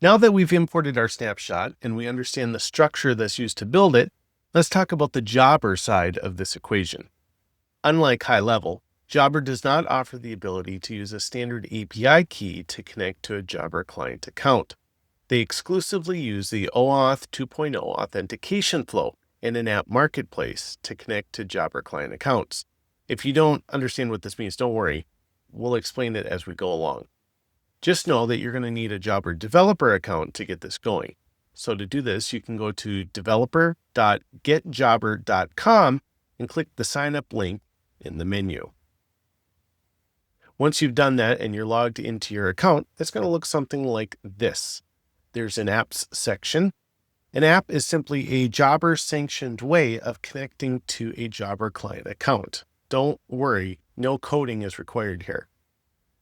Now that we've imported our snapshot and we understand the structure that's used to build it, let's talk about the Jobber side of this equation. Unlike HighLevel, Jobber does not offer the ability to use a standard API key to connect to a Jobber client account. They exclusively use the OAuth 2.0 authentication flow in an app marketplace to connect to Jobber client accounts. If you don't understand what this means, don't worry. We'll explain it as we go along. Just know that you're going to need a Jobber developer account to get this going. So to do this, you can go to developer.getjobber.com and click the sign up link in the menu. Once you've done that and you're logged into your account, it's going to look something like this. There's an apps section. An app is simply a Jobber sanctioned way of connecting to a Jobber client account. Don't worry, no coding is required here.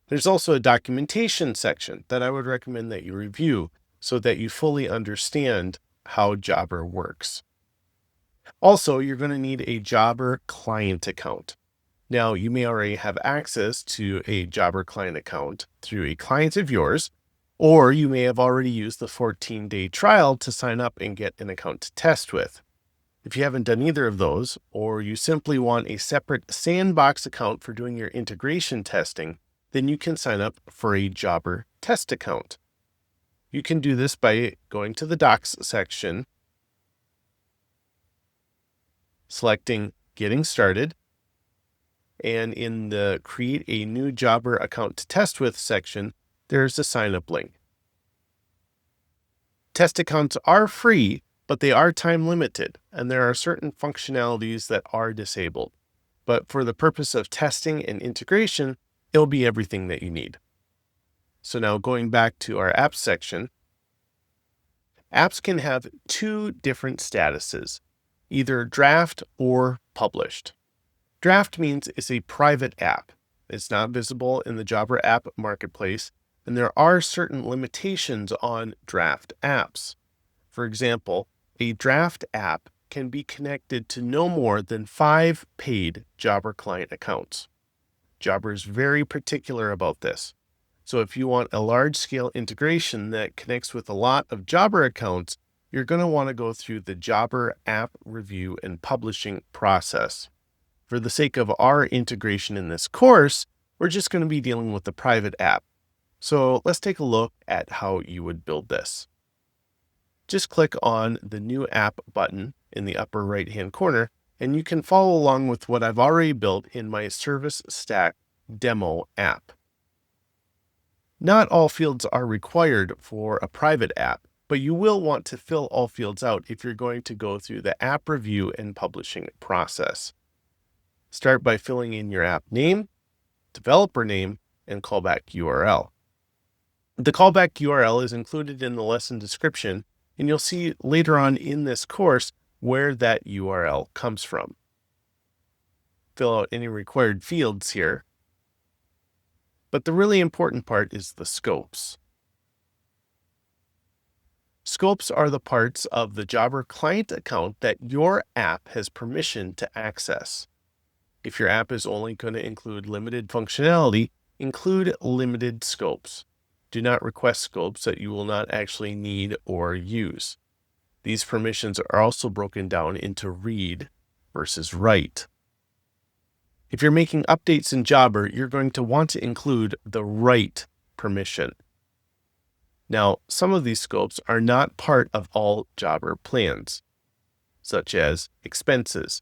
There's also a documentation section that I would recommend that you review so that you fully understand how Jobber works. Also, you're going to need a Jobber client account. Now, you may already have access to a Jobber client account through a client of yours, or you may have already used the 14-day trial to sign up and get an account to test with. If you haven't done either of those, or you simply want a separate sandbox account for doing your integration testing, then you can sign up for a Jobber test account. You can do this by going to the Docs section, selecting Getting Started, and in the Create a New Jobber Account to Test With section, there's a sign up link. Test accounts are free, but they are time limited, and there are certain functionalities that are disabled. But for the purpose of testing and integration, it'll be everything that you need. So now going back to our apps section, apps can have two different statuses, either draft or published. Draft means it's a private app. It's not visible in the Jobber app marketplace, and there are certain limitations on draft apps. For example, a draft app can be connected to no more than 5 paid Jobber client accounts. Jobber is very particular about this. So if you want a large-scale integration that connects with a lot of Jobber accounts, you're going to want to go through the Jobber app review and publishing process. For the sake of our integration in this course, we're just going to be dealing with the private app. So let's take a look at how you would build this. Just click on the New App button in the upper right-hand corner, and you can follow along with what I've already built in my Service Stack demo app. Not all fields are required for a private app, but you will want to fill all fields out if you're going to go through the app review and publishing process. Start by filling in your app name, developer name, and callback URL. The callback URL is included in the lesson description, and you'll see later on in this course where that URL comes from. Fill out any required fields here. But the really important part is the scopes. Scopes are the parts of the Jobber client account that your app has permission to access. If your app is only going to include limited functionality, include limited scopes. Do not request scopes that you will not actually need or use. These permissions are also broken down into read versus write. If you're making updates in Jobber, you're going to want to include the write permission. Now, some of these scopes are not part of all Jobber plans, such as expenses.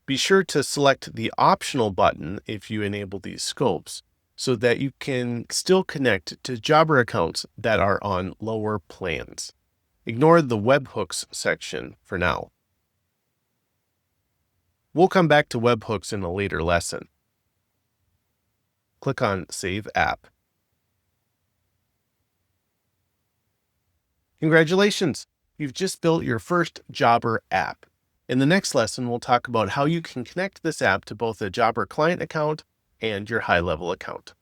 Be sure to select the optional button if you enable these scopes, so that you can still connect to Jobber accounts that are on lower plans. Ignore the webhooks section for now. We'll come back to webhooks in a later lesson. Click on Save App. Congratulations! You've just built your first Jobber app. In the next lesson, we'll talk about how you can connect this app to both a Jobber client account and your HighLevel account.